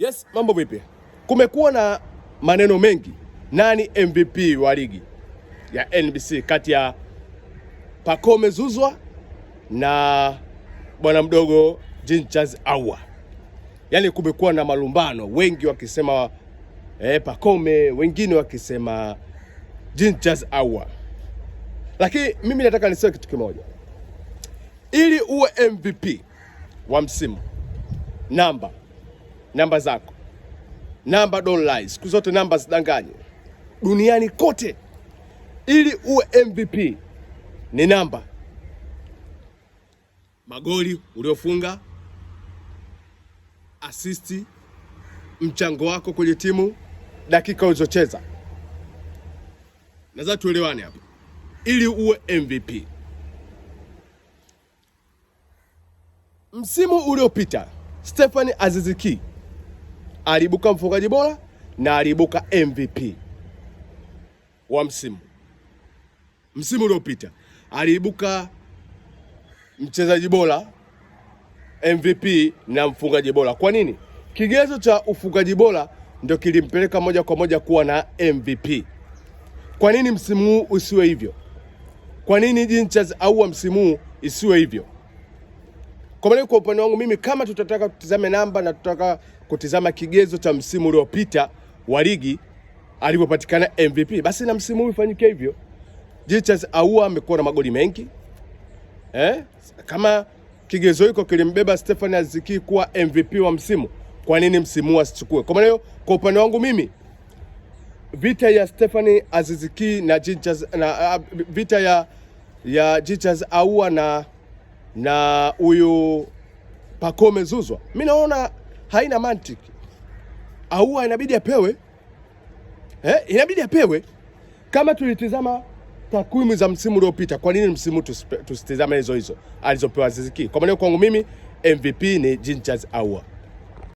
Yes, mambo vipi? Kumekuwa na maneno mengi, nani MVP wa ligi ya NBC kati ya Pacome Zouzoua na bwana mdogo Jean Charles Ahoua. Yaani kumekuwa na malumbano, wengi wakisema Pacome, wengine wakisema Jean Charles Ahoua. Lakini mimi nataka niseme kitu kimoja. Ili uwe MVP wa msimu, namba zako. Namba don't lie. Siku zote namba zidanganye. Duniani kote ili uwe MVP ni namba. Magoli uliofunga, asisti, mchango wako kwenye timu, dakika ulizocheza. Nadhani tuelewane hapa. Ili uwe MVP. Msimu uliopita Stephane Aziz Ki aliibuka mfungaji bora na aliibuka MVP wa msimu. Msimu uliopita aliibuka mchezaji bora, MVP na mfungaji bora. Kwa nini? Kigezo cha ufungaji bora ndio kilimpeleka moja kwa moja kuwa na MVP. Kwa nini msimu huu usiwe hivyo? Kwa nini Jean Charles Ahoua msimu huu isiwe hivyo? Kwa upande wangu mimi, kama tutataka kutizame namba na tutataka kutizama kigezo cha msimu uliopita wa ligi alipopatikana MVP, basi na msimu huu ifanyike hivyo. Jean Charles Ahoua amekuwa na magoli mengi. Kama kigezo hiko kilimbeba Stephane Aziz Ki kuwa MVP wa msimu, kwa nini msimu huu asichukue? Kwa upande wangu mimi, vita ya Stephane Aziz Ki na Jean Charles vita ya Jean Charles Ahoua na huyu Pacome Zouzoua, mimi naona haina mantiki. Ahoua inabidi apewe. Inabidi apewe. Kama tulitizama takwimu za msimu uliopita, kwa nini msimu tusitizame hizo alizopewa Aziz Ki? Kwa maana kwangu mimi MVP ni Jean Charles Ahoua.